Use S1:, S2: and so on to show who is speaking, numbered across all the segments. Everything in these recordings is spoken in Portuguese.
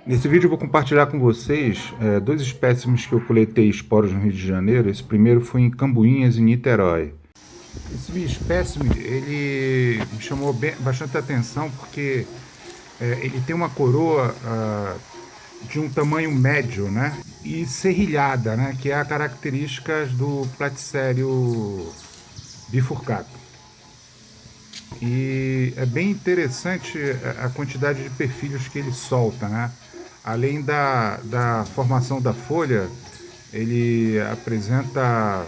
S1: Nesse vídeo eu vou compartilhar com vocês dois espécimes que eu coletei esporos no Rio de Janeiro. Esse primeiro foi em Cambuinhas, em Niterói. Esse espécime, ele me chamou bastante atenção porque ele tem uma coroa de um tamanho médio, né? E serrilhada, né? Que é a característica do platicério bifurcato. E é bem interessante a quantidade de perfilhos que ele solta, né? Além da formação da folha, ele apresenta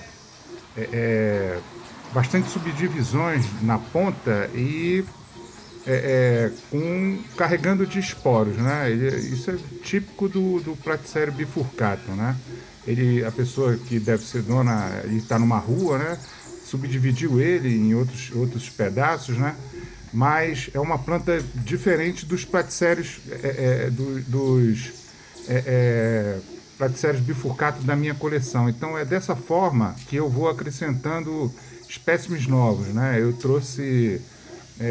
S1: bastante subdivisões na ponta e carregando de esporos, né? Isso é típico do platicério bifurcato, né? A pessoa que deve ser dona, ele está numa rua, né? Subdividiu ele em outros pedaços, né? Mas é uma planta diferente dos platicérios dos platicérios bifurcatos da minha coleção. Então é dessa forma que eu vou acrescentando espécimes novos, né? Eu trouxe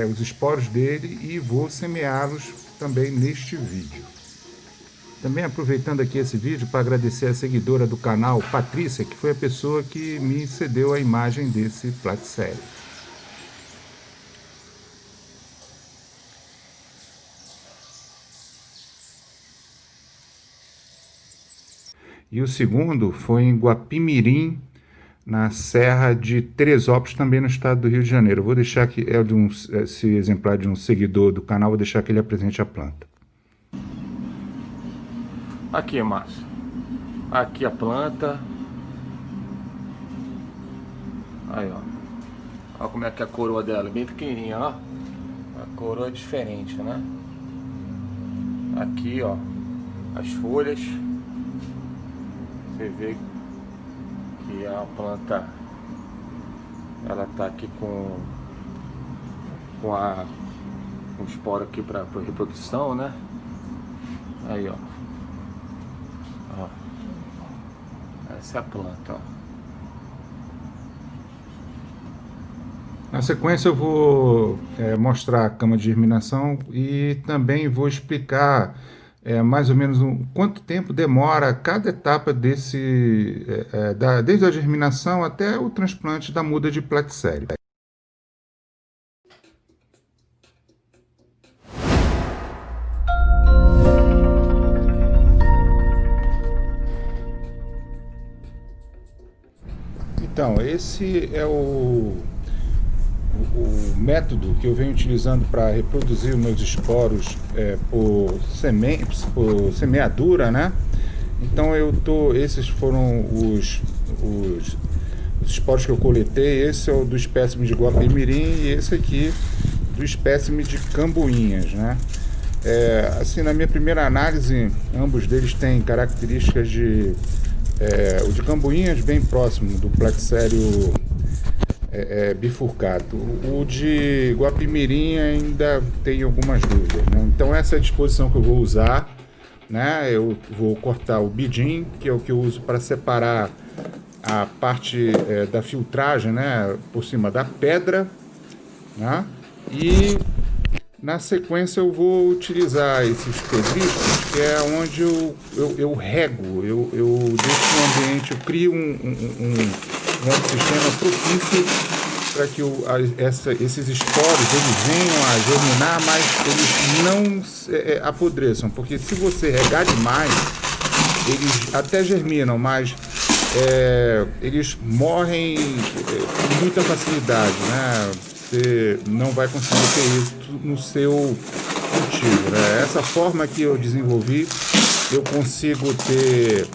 S1: os esporos dele e vou semeá-los também neste vídeo. Também aproveitando aqui esse vídeo para agradecer a seguidora do canal, Patrícia, que foi a pessoa que me cedeu a imagem desse platicério. E o segundo foi em Guapimirim, na Serra de Teresópolis, também no estado do Rio de Janeiro. Eu vou deixar aqui, esse exemplar de um seguidor do canal, vou deixar que ele apresente a planta.
S2: Aqui, Márcio. Aqui a planta. Aí, ó. Olha como é que é a coroa dela, bem pequenininha, ó. A coroa é diferente, né? Aqui, ó, as folhas. Você vê que a planta, ela tá aqui com um esporo aqui para reprodução, né? Aí, ó. Ó. Essa é a planta, ó.
S1: Na sequência eu vou mostrar a cama de germinação e também vou explicar mais ou menos quanto tempo demora cada etapa desde a germinação até o transplante da muda de platicério. Então, esse é o método que eu venho utilizando para reproduzir os meus esporos por semeadura, né? Então esses foram os esporos que eu coletei. Esse é o do espécime de Guapimirim e esse aqui do espécime de Cambuinhas, né? Assim, na minha primeira análise, ambos deles têm características o de Cambuinhas bem próximo do platicério bifurcato. O de Guapimirim ainda tem algumas dúvidas, né? Então essa é a disposição que eu vou usar, né? Eu vou cortar o bidim, que é o que eu uso para separar a parte da filtragem, né? Por cima da pedra, né? E na sequência eu vou utilizar esses pedriscos, que é onde eu rego, eu deixo um ambiente, eu crio um ecossistema propício para que esses esporos eles venham a germinar, mas eles não apodreçam, porque se você regar demais, eles até germinam, mas eles morrem com muita facilidade, né? Você não vai conseguir ter êxito no seu cultivo, né? Essa forma que eu desenvolvi, eu consigo ter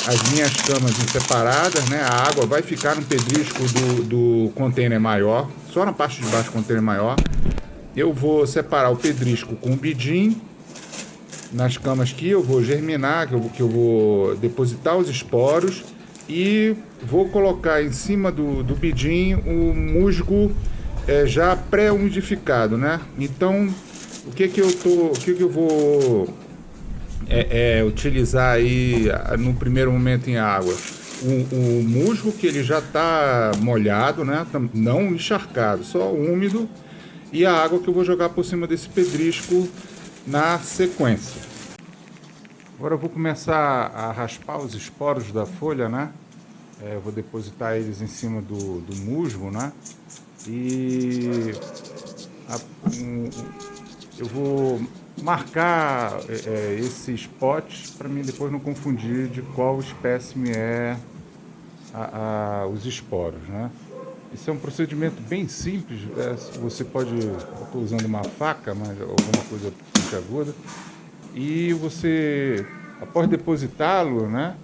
S1: as minhas camas separadas, né? A água vai ficar no pedrisco do container maior, só na parte de baixo do container maior. Eu vou separar o pedrisco com o bidim nas camas que eu vou germinar, que eu vou depositar os esporos e vou colocar em cima do bidim o musgo já pré-umidificado, né? Então, o que eu vou utilizar aí no primeiro momento em água? O musgo que ele já está molhado, né? Não encharcado, só úmido, e a água que eu vou jogar por cima desse pedrisco na sequência. Agora eu vou começar a raspar os esporos da folha, né? Eu vou depositar eles em cima do musgo, né? E a- um- eu vou marcar esses potes para mim depois não confundir de qual espécime é os esporos, né? Isso é um procedimento bem simples. Você pode, eu estou usando uma faca, mas alguma coisa pontiaguda, e você, após depositá-lo, né?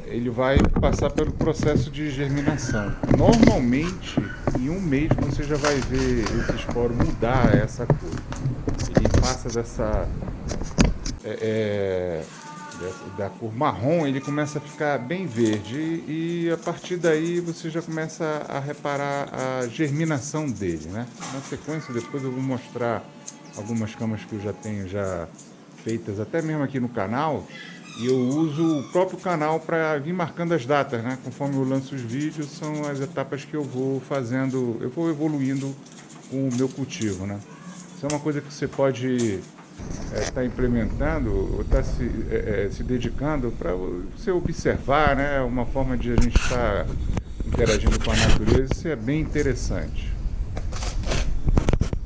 S1: Ele vai passar pelo processo de germinação. Normalmente, em um mês você já vai ver esse esporo mudar essa cor. Ele passa da cor marrom, ele começa a ficar bem verde e a partir daí você já começa a reparar a germinação dele, né? Na sequência, depois eu vou mostrar algumas camas que eu já tenho já feitas, até mesmo aqui no canal, e eu uso o próprio canal para vir marcando as datas, né? Conforme eu lanço os vídeos, são as etapas que eu vou fazendo, eu vou evoluindo com o meu cultivo, né? Isso é uma coisa que você pode estar implementando, ou está se dedicando para você observar, né? Uma forma de a gente estar interagindo com a natureza, isso é bem interessante.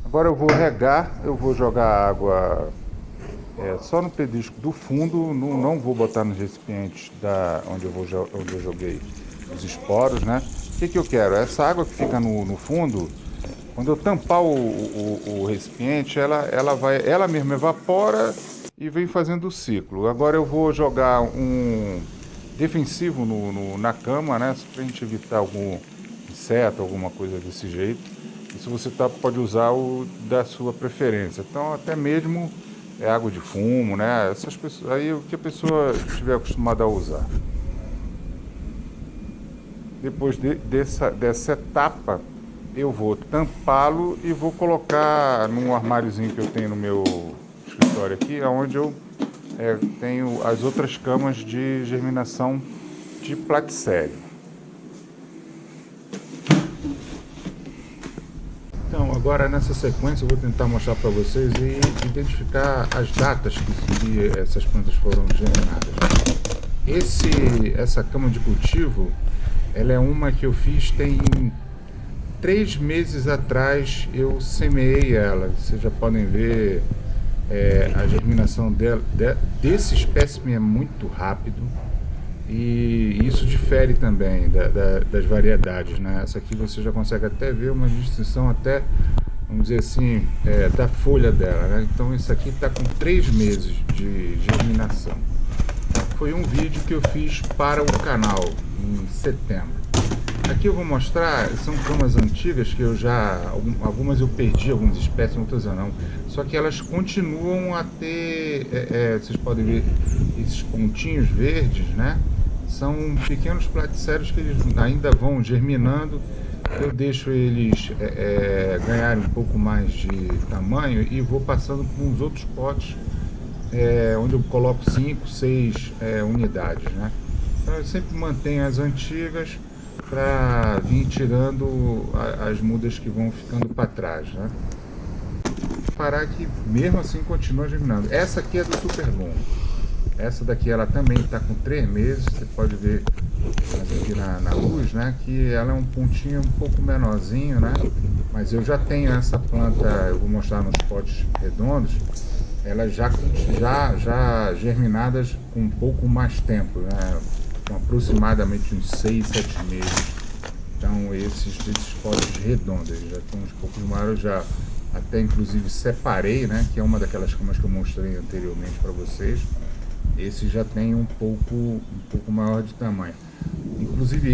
S1: Agora eu vou regar, eu vou jogar água só no pedrisco do fundo, não vou botar nos recipientes onde eu joguei os esporos, né? O que eu quero? Essa água que fica no fundo, quando eu tampar o recipiente, ela mesma evapora e vem fazendo o ciclo. Agora eu vou jogar um defensivo na cama, né? Para a gente evitar algum inseto, alguma coisa desse jeito. Isso você pode usar o da sua preferência. Então até mesmo água de fumo, né? Essas pessoas, aí o que a pessoa estiver acostumada a usar. Depois dessa etapa, eu vou tampá-lo e vou colocar num armáriozinho que eu tenho no meu escritório aqui, onde eu tenho as outras camas de germinação de platicério. Então, agora nessa sequência eu vou tentar mostrar para vocês e identificar as datas que essas plantas foram germinadas. Essa cama de cultivo, ela é uma que eu fiz tem 3 meses atrás, eu semeei ela. Vocês já podem ver a germinação desse espécime é muito rápido. E isso difere também das variedades, né? Essa aqui você já consegue até ver uma distinção até, vamos dizer assim, da folha dela, né? Então isso aqui está com 3 meses de germinação. Foi um vídeo que eu fiz para o canal em setembro. Aqui eu vou mostrar, são camas antigas que algumas eu perdi, algumas espécies, outras não. Só que elas continuam a ter, vocês podem ver esses pontinhos verdes, né? São pequenos platicérios que eles ainda vão germinando. Eu deixo eles ganharem um pouco mais de tamanho e vou passando por uns outros potes, onde eu coloco 5, 6 unidades, né? Então eu sempre mantenho as antigas para vir tirando as mudas que vão ficando para trás, né? Parar que mesmo assim continua germinando. Essa aqui é do Super Bom. Essa daqui ela também está com 3 meses, você pode ver aqui na luz, né? Que ela é um pontinho um pouco menorzinho, né? Mas eu já tenho essa planta, eu vou mostrar nos potes redondos, elas já germinadas com um pouco mais tempo, né? Com aproximadamente uns 6, 7 meses. Então esses potes redondos, eles já estão uns poucos maiores, já até inclusive separei, né? Que é uma daquelas camas que eu mostrei anteriormente para vocês. Esse já tem um pouco maior de tamanho. Inclusive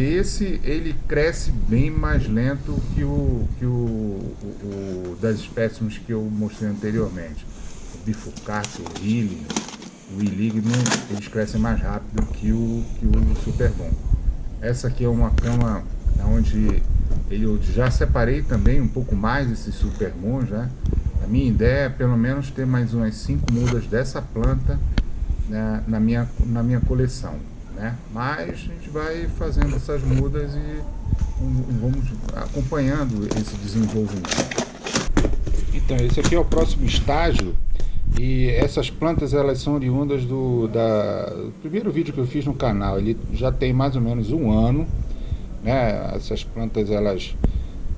S1: ele cresce bem mais lento que o das espécimes que eu mostrei anteriormente. O bifurcato, o Healing, o Illig, eles crescem mais rápido que o Super Bom. Essa aqui é uma cama onde eu já separei também um pouco mais esses Super Bons, né? A minha ideia é pelo menos ter mais umas 5 mudas dessa planta, né, na minha coleção, né? Mas a gente vai fazendo essas mudas e vamos acompanhando esse desenvolvimento. Então esse aqui é o próximo estágio. E essas plantas, elas são oriundas do primeiro vídeo que eu fiz no canal. Ele já tem mais ou menos um ano, né? Essas plantas,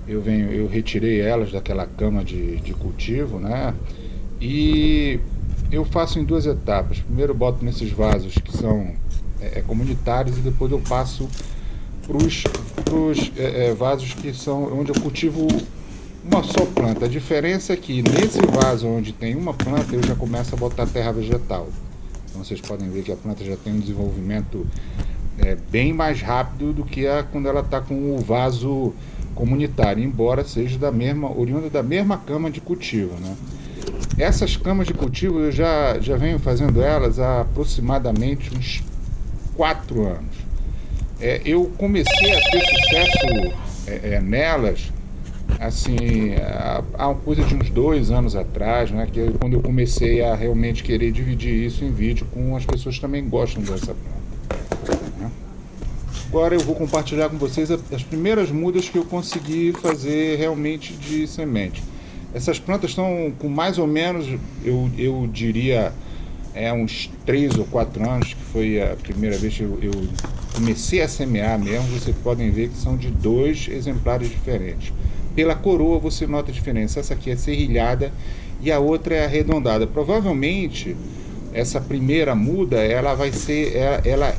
S1: eu retirei elas daquela cama de cultivo, né? E eu faço em duas etapas. Primeiro eu boto nesses vasos que são comunitários, e depois eu passo para os vasos que são onde eu cultivo uma só planta. A diferença é que nesse vaso onde tem uma planta, eu já começo a botar terra vegetal. Então vocês podem ver que a planta já tem um desenvolvimento bem mais rápido do que quando ela está com o vaso comunitário, embora seja oriunda da mesma cama de cultivo, né? Essas camas de cultivo eu já venho fazendo elas há aproximadamente uns 4 anos. Eu comecei a ter sucesso nelas assim, há coisa de uns 2 anos atrás, né, que quando eu comecei a realmente querer dividir isso em vídeo com as pessoas que também gostam dessa planta, né? Agora eu vou compartilhar com vocês as primeiras mudas que eu consegui fazer realmente de semente. Essas plantas estão com mais ou menos, eu diria, uns 3 ou 4 anos, que foi a primeira vez que eu comecei a semear mesmo. Vocês podem ver que são de 2 exemplares diferentes. Pela coroa você nota a diferença. Essa aqui é serrilhada e a outra é arredondada. Provavelmente essa primeira muda, ela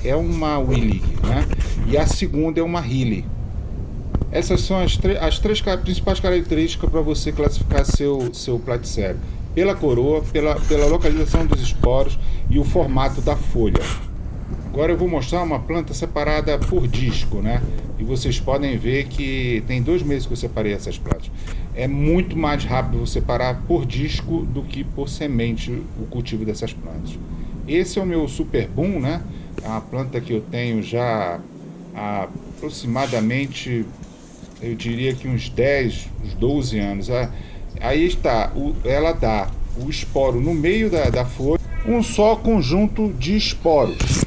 S1: é uma Willig, né? E a segunda é uma Hilly. Essas são as 3 principais características para você classificar seu platicério: pela coroa, pela localização dos esporos e o formato da folha. Agora eu vou mostrar uma planta separada por disco, né? E vocês podem ver que tem 2 meses que eu separei essas plantas. É muito mais rápido você separar por disco do que por semente o cultivo dessas plantas. Esse é o meu Super Boom, né? É uma planta que eu tenho já há aproximadamente, eu diria que uns 12 anos. Aí está, ela dá o esporo no meio da folha, um só conjunto de esporos.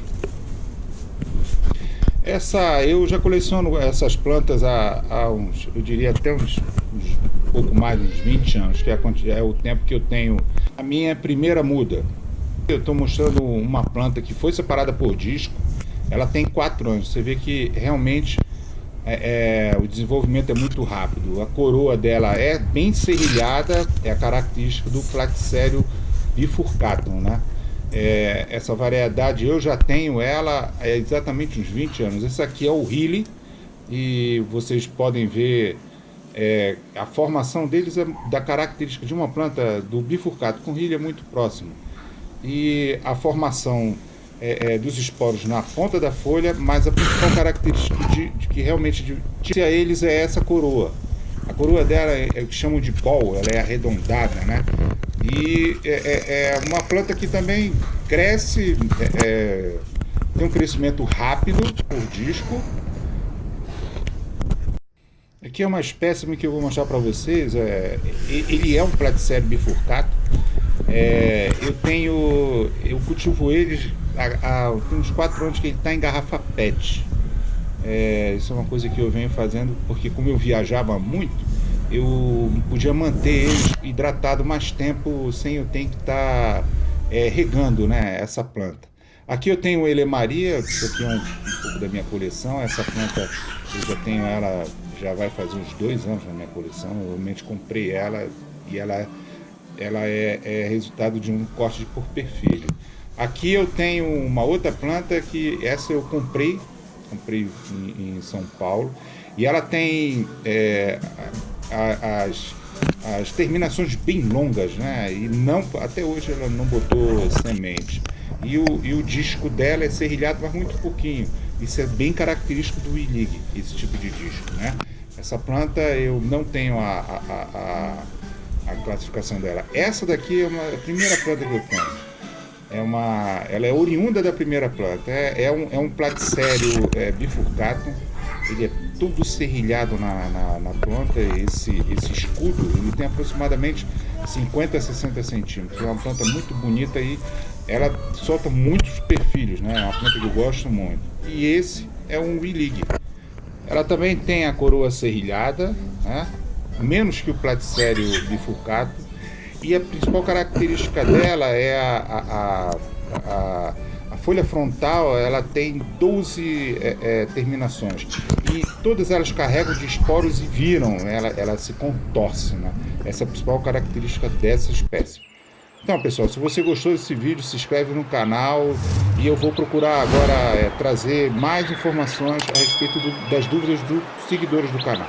S1: Eu já coleciono essas plantas há uns, eu diria até uns pouco mais de uns 20 anos, que é o tempo que eu tenho a minha primeira muda. Eu estou mostrando uma planta que foi separada por disco. Ela tem 4 anos. Você vê que realmente o desenvolvimento é muito rápido. A coroa dela é bem serrilhada, é a característica do Platycerium bifurcatum, né? Essa variedade eu já tenho ela há exatamente uns 20 anos. Esse aqui é o Hilly, e vocês podem ver a formação deles da característica de uma planta do bifurcatum com Hilly é muito próximo. E a formação dos esporos na ponta da folha, mas a principal característica de que realmente diferencia eles é essa coroa. A coroa dela é o que chamam de ball, ela é arredondada, né? E é uma planta que também cresce, tem um crescimento rápido por disco. Aqui é uma espécime que eu vou mostrar para vocês. Ele é um Platycerium bifurcatum. Eu cultivo eles tem uns 4 anos que ele está em garrafa PET. Isso é uma coisa que eu venho fazendo porque, como eu viajava muito, eu podia manter eles hidratado mais tempo sem eu ter que estar regando, né, essa planta. Aqui eu tenho Elemaria, isso aqui é um pouco da minha coleção. Essa planta eu já tenho ela, já vai fazer uns 2 anos na minha coleção. Eu realmente comprei ela e ela é resultado de um corte por perfilho. Aqui eu tenho uma outra planta que essa eu comprei em São Paulo, e ela tem as terminações bem longas, né? E até hoje ela não botou semente. E o disco dela é serrilhado, mas muito pouquinho. Isso é bem característico do Willig, esse tipo de disco, né? Essa planta eu não tenho a classificação dela. Essa daqui é a primeira planta que eu tenho. Ela é oriunda da primeira planta. É um Platycerium bifurcatum. Ele é todo serrilhado na planta. Esse escudo ele tem aproximadamente 50 a 60 centímetros. É uma planta muito bonita e ela solta muitos perfilhos, né? É uma planta que eu gosto muito. E esse é um Willig. Ela também tem a coroa serrilhada, né? Menos que o Platycerium bifurcatum. E a principal característica dela é a folha frontal, ela tem 12 terminações e todas elas carregam de esporos e viram, ela se contorce, né? Essa é a principal característica dessa espécie. Então, pessoal, se você gostou desse vídeo, se inscreve no canal e eu vou procurar agora trazer mais informações a respeito das dúvidas dos seguidores do canal.